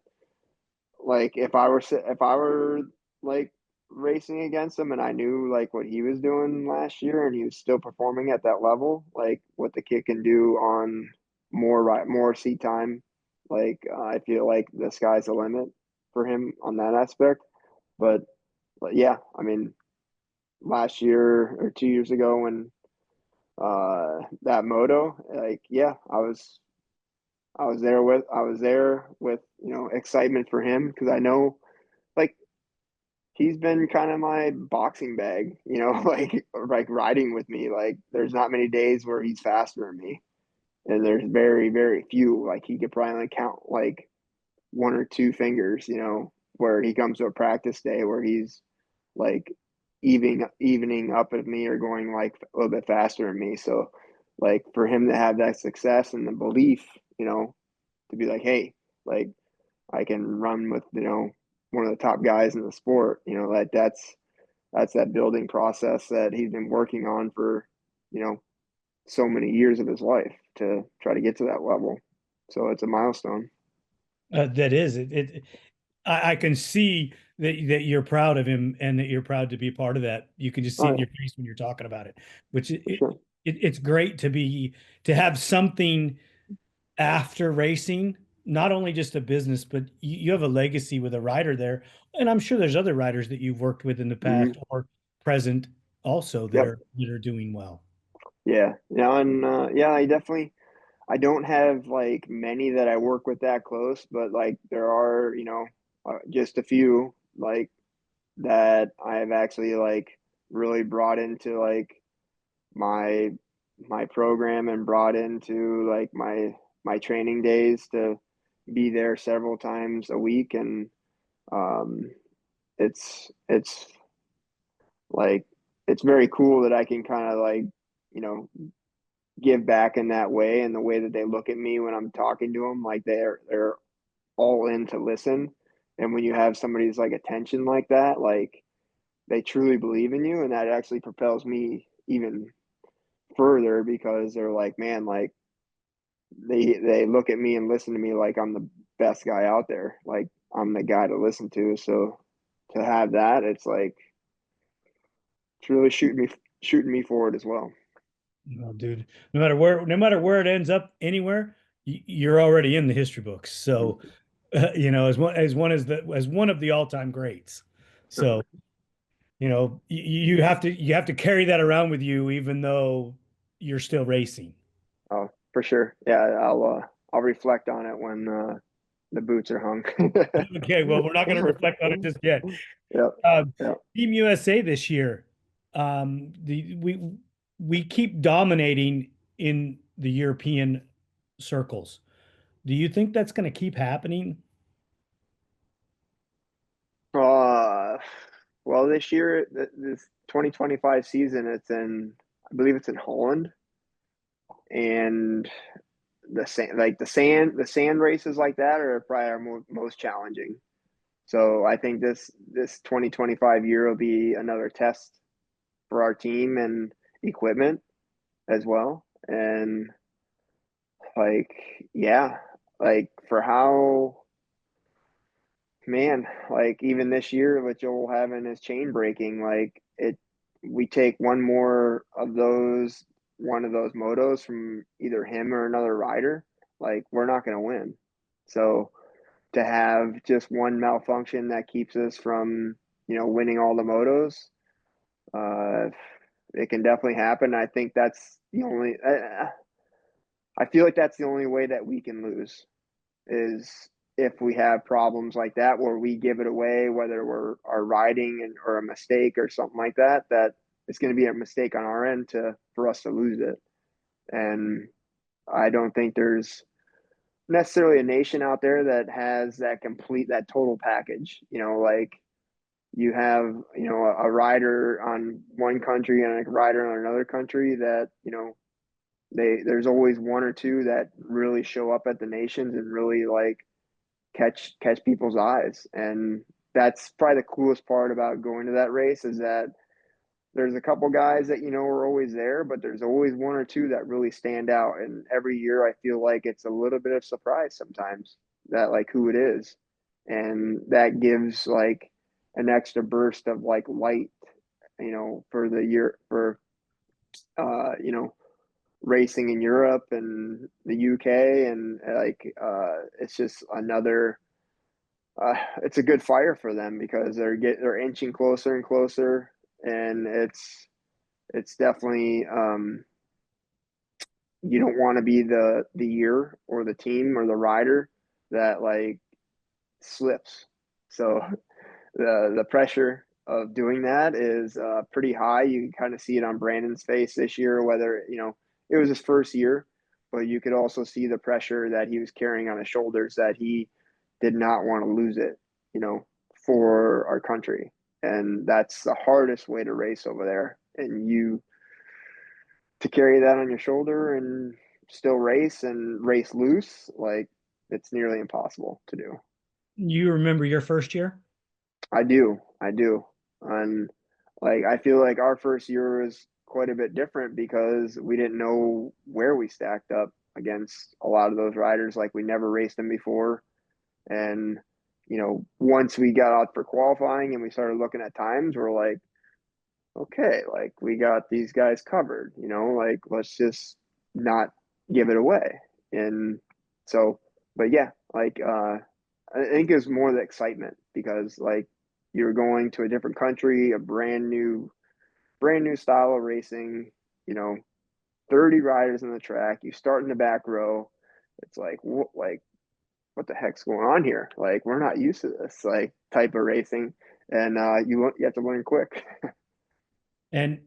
like if I were like racing against him and I knew like what he was doing last year and he was still performing at that level, like what the kid can do on more seat time, like I feel like the sky's the limit for him on that aspect. But, but yeah, I mean, last year or 2 years ago when that moto, like yeah, I was there with excitement for him because I know like he's been kind of my boxing bag, like riding with me. Like there's not many days where he's faster than me, and there's very very few. Like he could probably only count like one or two fingers, where he comes to a practice day where he's like evening up at me or going like a little bit faster than me. So like for him to have that success and the belief, to be like, hey, like I can run with, one of the top guys in the sport, that's that building process that he's been working on for, you know, so many years of his life to try to get to that level. So it's a milestone. That is it. I can see that you're proud of him and that you're proud to be part of that. You can just see Oh it in yeah, your face when you're talking about it, which for sure. it's great to have something after racing, not only just a business, but you have a legacy with a rider there. And I'm sure there's other riders that you've worked with in the past Hmm. or present also Yep. that are doing well. Yeah. Yeah. And yeah, I don't have like many that I work with that close, but like there are, just a few like that I've actually like really brought into like my my program and brought into like my training days to be there several times a week. And um it's like it's very cool that I can kind of like you know give back in that way, and the way that they look at me when I'm talking to them, like they're all in to listen. And when you have somebody's like attention like that, like they truly believe in you, and that actually propels me even further because they're like, man, like they look at me and listen to me like I'm the best guy out there. Like I'm the guy to listen to. So to have that, it's like it's really shooting me forward as well. Oh, dude, no matter where it ends up, anywhere, you're already in the history books. So, as one of the all-time greats. So, you have to carry that around with you, even though you're still racing. Oh, for sure. Yeah, I'll reflect on it when the boots are hung. Okay, well, we're not going to reflect on it just yet. Yep. Um, Yep. Team USA this year, we keep dominating in the European circles. Do you think that's going to keep happening? Uh, well, this year, this 2025 season, I believe it's in Holland, and the sand races like that are probably our most challenging. So I think this 2025 year will be another test for our team and equipment as well. And like, yeah, like for how, man, like even this year with Joel having his chain breaking, like we take one of those motos from either him or another rider, like we're not going to win. So to have just one malfunction that keeps us from, winning all the motos, uh, it can definitely happen. I think that's the only, I feel like that's the only way that we can lose is if we have problems like that where we give it away, whether we're our riding or a mistake or something like that, that it's going to be a mistake on our end for us to lose it. And I don't think there's necessarily a nation out there that has that total package. Like you have, a rider on one country and a rider on another country that, there's always one or two that really show up at the nations and really like catch people's eyes. And that's probably the coolest part about going to that race is that there's a couple guys that are always there, but there's always one or two that really stand out. And every year, I feel like it's a little bit of surprise sometimes that like who it is, and that gives like an extra burst of like light, for the year for racing in Europe and the UK, and it's just another. It's a good fire for them because they're inching closer and closer, and it's definitely you don't want to be the year or the team or the rider that like slips. So the pressure of doing that is pretty high. You can kind of see it on Brandon's face this year, whether it was his first year, but you could also see the pressure that he was carrying on his shoulders, that he did not want to lose it, for our country. And that's the hardest way to race over there. And you to carry that on your shoulder and still race and race loose, like it's nearly impossible to do. You remember your first year? I do. And like I feel like our first year was quite a bit different because we didn't know where we stacked up against a lot of those riders. Like we never raced them before. And once we got out for qualifying and we started looking at times, we're like, okay, like we got these guys covered, like let's just not give it away. And so, but yeah, like I think it's more the excitement because like you're going to a different country, a brand new style of racing, you know, 30 riders in the track, you start in the back row. It's like what the heck's going on here? Like we're not used to this like type of racing, and you have to learn quick. And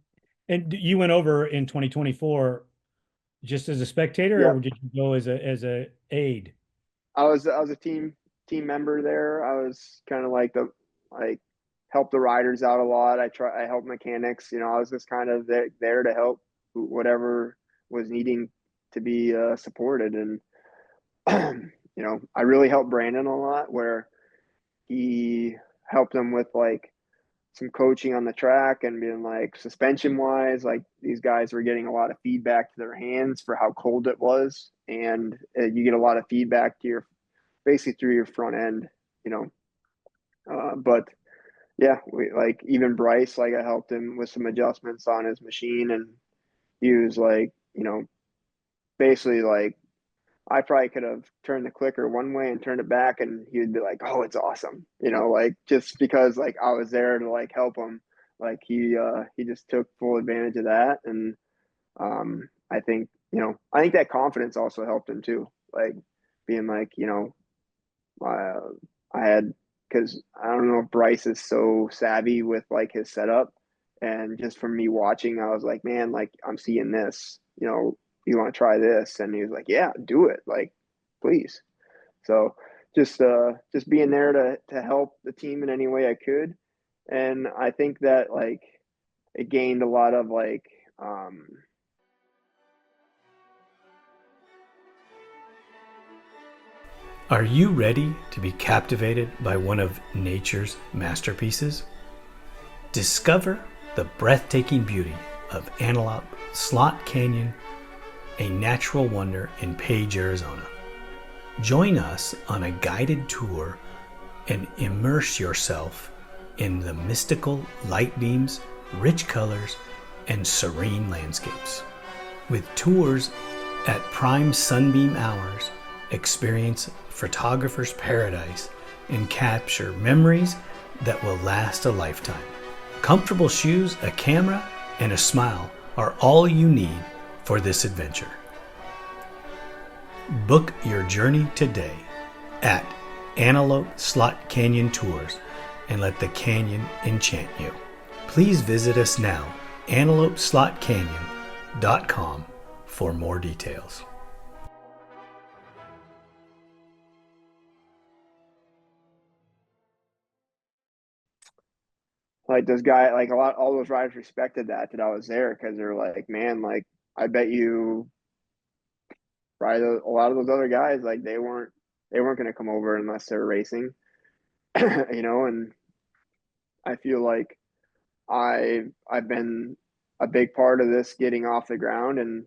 you went over in 2024 just as a spectator, or Yep. did you go as a aide? I was a team member there. I was kind of like the like help the riders out a lot. I help mechanics. I was just kind of there to help whatever was needing to be supported. And I really helped Brandon a lot, where he helped him with like some coaching on the track and being like suspension wise, like these guys were getting a lot of feedback to their hands for how cold it was, and you get a lot of feedback to your basically through your front end, you know. But yeah, we like even Bryce, like I helped him with some adjustments on his machine, and he was like, basically like I probably could have turned the clicker one way and turned it back, and he'd be like, "Oh, it's awesome," like just because like I was there to like help him. Like he just took full advantage of that, and I think that confidence also helped him too. Like being like, uh, I had because I don't know if Bryce is so savvy with like his setup, and just from me watching, I was like, man, like I'm seeing this. You want to try this? And he was like, yeah, do it, like please. So just being there to help the team in any way I could, and I think that like it gained a lot of like Are you ready to be captivated by one of nature's masterpieces? Discover the breathtaking beauty of Antelope Slot Canyon, a natural wonder in Page, Arizona. Join us on a guided tour and immerse yourself in the mystical light beams, rich colors, and serene landscapes. With tours at prime sunbeam hours, experience photographer's paradise and capture memories that will last a lifetime. Comfortable shoes, a camera, and a smile are all you need for this adventure. Book your journey today at Antelope Slot Canyon Tours and let the canyon enchant you. Please visit us now, antelopeslotcanyon.com, for more details. like those guys, like all those riders respected that I was there because they're like, man, like I bet you probably a lot of those other guys, like they weren't going to come over unless they're racing, and I feel like I've been a big part of this getting off the ground, and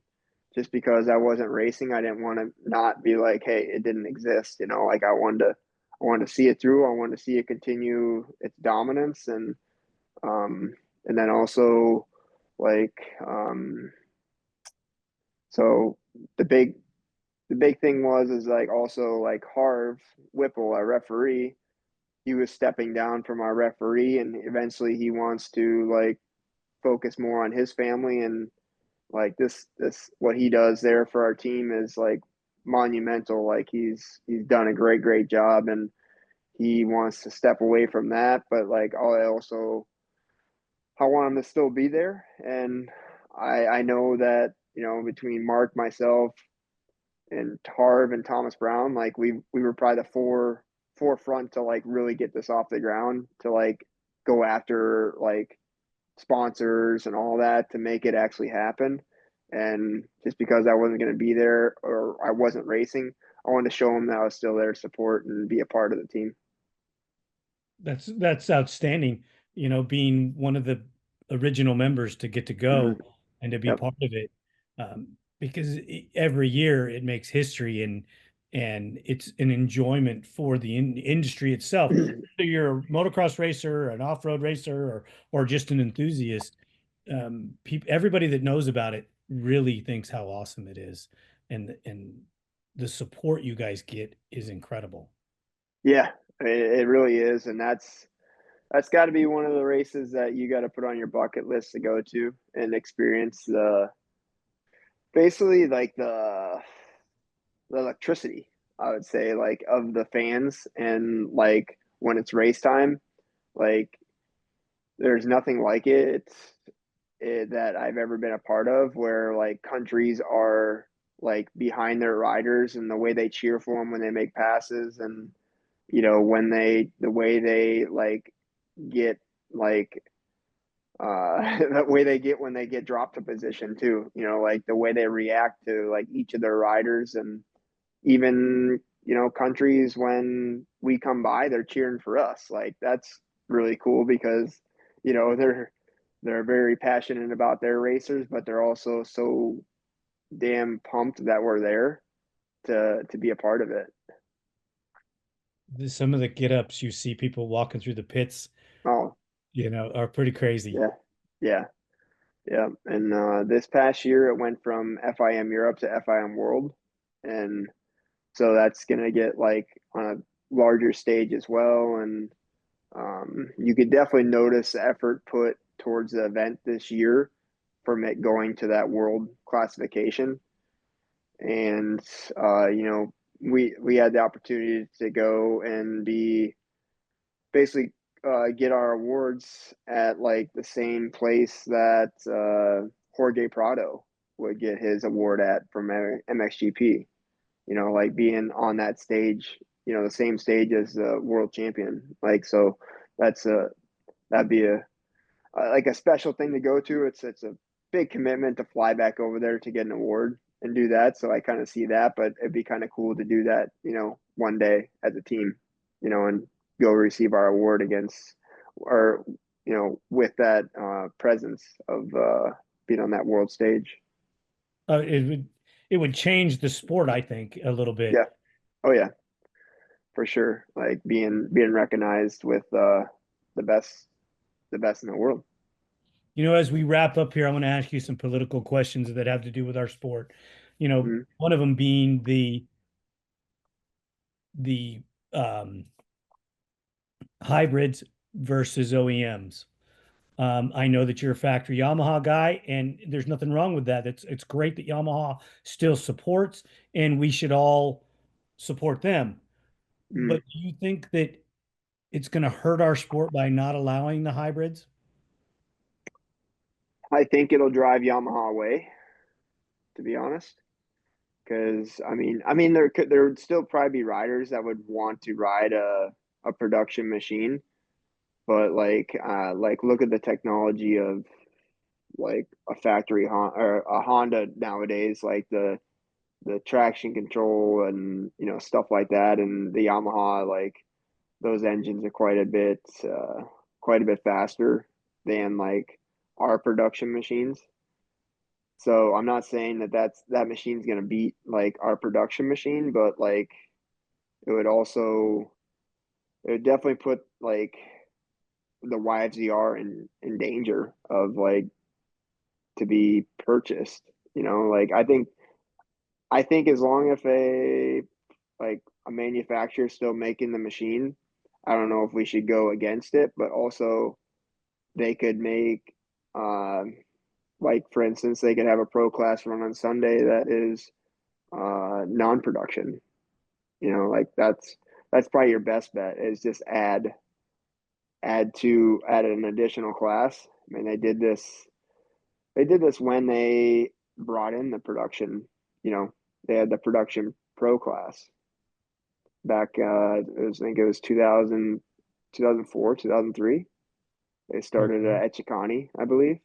just because I wasn't racing, I didn't want to not be like, hey, it didn't exist. Like I wanted to see it through. I wanted to see it continue its dominance, um, and then also like so the big the big thing is like also like Harv Whipple, our referee, he was stepping down from our referee, and eventually he wants to like focus more on his family, and like this what he does there for our team is like monumental. Like he's done a great job, and he wants to step away from that, but like I want him to still be there. And I know that, between Mark, myself, and Harv and Thomas Brown, like we were probably the forefront to like really get this off the ground, to like go after like sponsors and all that to make it actually happen. And just because I wasn't going to be there or I wasn't racing, I wanted to show them that I was still there to support and be a part of the team. That's outstanding. Being one of the original members to get to Mm-hmm. go and to be Yep. part of it, because every year it makes history and it's an enjoyment for the industry itself. Whether you're a motocross racer, an off-road racer, or just an enthusiast, everybody that knows about it really thinks how awesome it is, and the support you guys get is incredible. Yeah, it really is. And that's got to be one of the races that you got to put on your bucket list to go to and experience basically like the electricity, I would say, like of the fans. And like when it's race time, like there's nothing like that I've ever been a part of, where like countries are like behind their riders and the way they cheer for them when they make passes, and when the way they like get like the way they get when they get dropped to position too, like the way they react to like each of their riders. And even countries, when we come by, they're cheering for us. Like that's really cool because they're very passionate about their racers, but they're also so damn pumped that we're there to be a part of it. Some of the get ups you see people walking through the pits, Oh are pretty crazy. yeah, yeah, yeah. And this past year it went from FIM Europe to FIM World, and so that's gonna get like on a larger stage as well. And you could definitely notice the effort put towards the event this year from it going to that world classification. And we had the opportunity to go and be basically get our awards at like the same place that Jorge Prado would get his award at from MXGP. Like being on that stage, the same stage as the world champion. Like so, that's that'd be a like a special thing to go to. It's a big commitment to fly back over there to get an award and do that. So I kind of see that, but it'd be kind of cool to do that, one day as a team, and go receive our award against, or with that presence of being on that world stage. It would change the sport, I think, a little bit. Yeah. Oh yeah, for sure. Like being recognized with the best the best in the world. As we wrap up here, I want to ask you some political questions that have to do with our sport. Mm-hmm. One of them being the um, hybrids versus OEMs. I know that you're a factory Yamaha guy, and there's nothing wrong with that. It's great that Yamaha still supports, and we should all support them. Mm. But do you think that it's going to hurt our sport by not allowing the hybrids? I think it'll drive Yamaha away, to be honest. Because there would still probably be riders that would want to ride a production machine, but like look at the technology of like a factory or a Honda nowadays, like the traction control and stuff like that, and the Yamaha, like those engines are quite a bit faster. than like our production machines. So I'm not saying that machine's gonna beat like our production machine, but like it would also it would definitely put like the YFZR in danger of like to be purchased. You know, like I think as long as a manufacturer still making the machine, I don't know if we should go against it, but also they could make like for instance, they could have a pro class run on Sunday that is non-production. You know, like that's probably your best bet is just add an additional class. I mean, they did this when they brought in the production. You know, they had the production pro class back. I think it was 2004, 2003. They started at Chicani, I believe.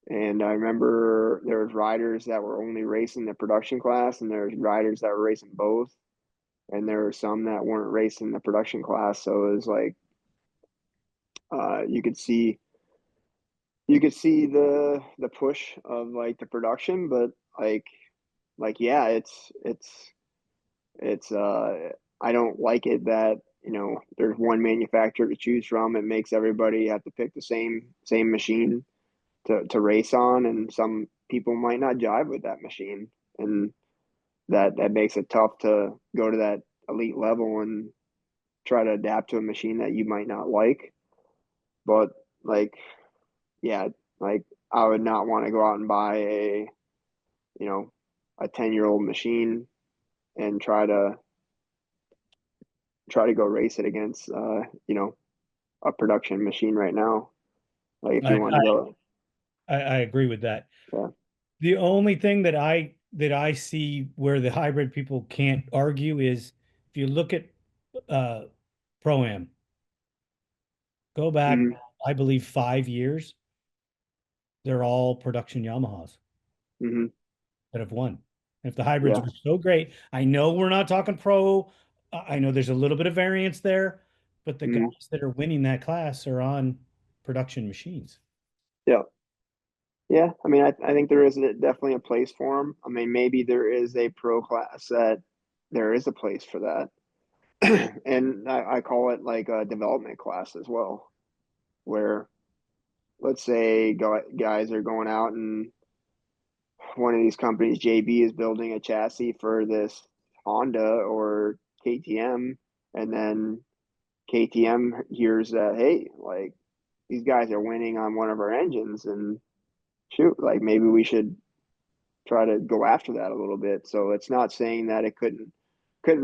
And I remember there was riders that were only racing the production class, and there was riders that were racing both, and there were some that weren't racing the production class. So it was like you could see the push of like the production, but yeah, it's I don't like it that there's one manufacturer to choose from. It makes everybody have to pick the same machine to race on, and some people might not jive with that machine, and that makes it tough to go to that elite level and try to adapt to a machine that you might not like. But like, yeah, like I would not want to go out and buy you know, a 10-year-old machine and try to go race it against a production machine right now. Like if I, you want to go, I agree with that. yeah. The only thing that I see where the hybrid people can't argue is if you look at uh Pro-Am, go back, Hmm. I believe 5 years, they're all production Yamahas Hmm. that have won. If the hybrids Yeah. were so great, I know we're not talking pro. I know there's a little bit of variance there, but the Hmm. guys that are winning that class are on production machines. Yeah. Yeah. I mean, I think there is definitely a place for them. I mean, maybe there is a pro class that there is a place for that. And I call it like a development class as well, where let's say guys are going out and one of these companies, JB, is building a chassis for this Honda or KTM, and then KTM hears that, hey, like these guys are winning on one of our engines, and shoot, like maybe we should try to go after that a little bit. So it's not saying that it couldn't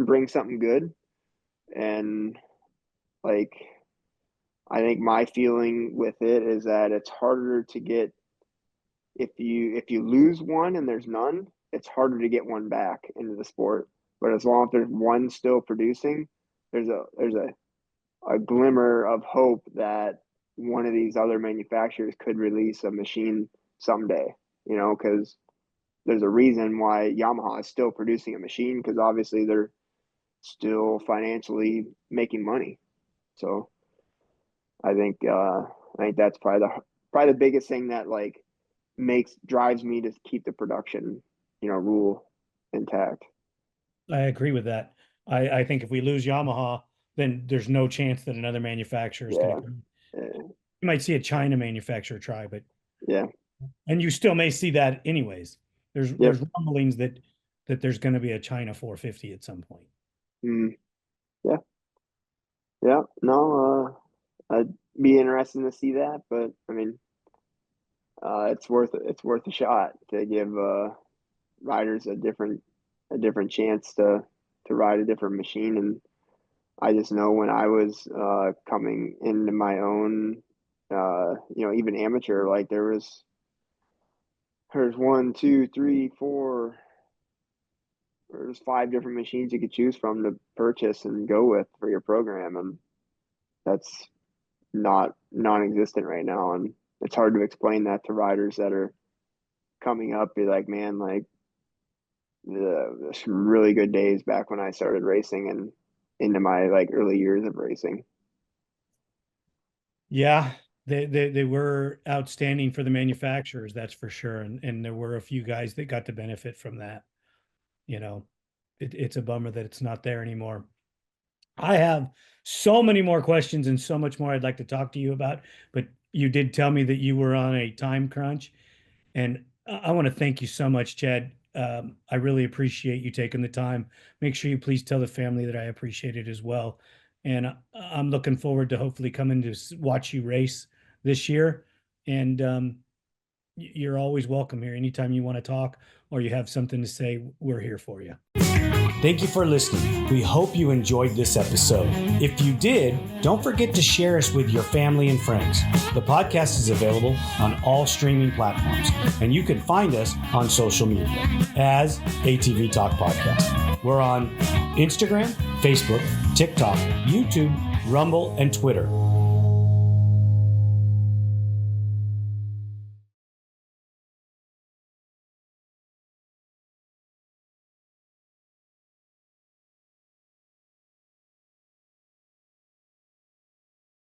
bring something good, and like I think my feeling with it is that it's harder to get if you lose one and there's none, it's harder to get one back into the sport. But as long as there's one still producing, there's a glimmer of hope that one of these other manufacturers could release a machine someday. You know, because there's a reason why Yamaha is still producing a machine because obviously they're still financially making money. So I think that's probably the biggest thing that like drives me to keep the production, rule intact. I agree with that. I think if we lose Yamaha, then there's no chance that another manufacturer is going to Yeah. come. Yeah. You might see a China manufacturer try, but Yeah. and you still may see that anyways. There's Yep. rumblings that there's going to be a China 450 at some point. Mm, yeah. Yeah. No, I'd be interested to see that, but I mean, it's worth a shot to give riders a different chance to ride a different machine. And I just know when I was coming into my own, even amateur, like there's one, two, three, four, there's five different machines you could choose from to purchase and go with for your program, and that's not non-existent right now. And it's hard to explain that to riders that are coming up. Be like, man, like there's some really good days back when I started racing and into my like early years of racing. Yeah. They were outstanding for the manufacturers, that's for sure. And there were a few guys that got to benefit from that. You know, it's a bummer that it's not there anymore. I have so many more questions and so much more I'd like to talk to you about, but you did tell me that you were on a time crunch, and I want to thank you so much, Chad. I really appreciate you taking the time. Make sure you please tell the family that I appreciate it as well. And I'm looking forward to hopefully coming to watch you race this year. And you're always welcome here. Anytime you want to talk or you have something to say, we're here for you. Thank you for listening. We hope you enjoyed this episode. If you did, don't forget to share us with your family and friends. The podcast is available on all streaming platforms, and you can find us on social media as ATV-TALK Podcast. We're on Instagram, Facebook, TikTok, YouTube, Rumble, and Twitter.